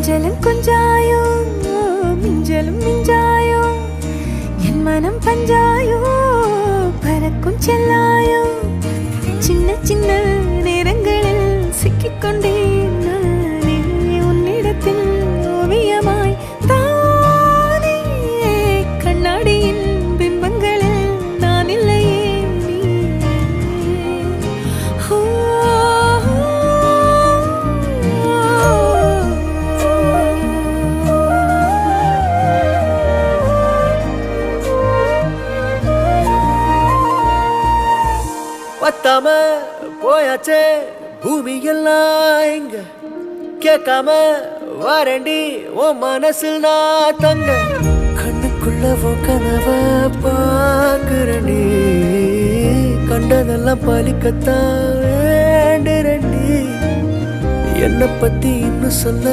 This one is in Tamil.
கொஞ்சலும் கொஞ்சாயோ மிஞ்சலும் மிஞ்சாயோ என் மனம் பஞ்சாயோ பறக்கும் செல்லாயோ சின்ன சின்ன நேரங்களில் சிக்கிக்கொண்டேன் நானே உன்னிடத்தில் ஓவியமாய் தானே கண்ணாடியின் பிம்பங்களில் நான் இல்லையே பத்தாம போயாச்சே பூமி எல்லாம் இங்க கேட்காம வாரண்டி உன் மனசில் நான் தங்க கண்ணுக்குள்ள உன் கனவ பாக்குறண்டி கண்டதெல்லாம் பலிக்கத்தான் வேண்டுறண்டி என்னை பத்தி இன்னும் சொல்ல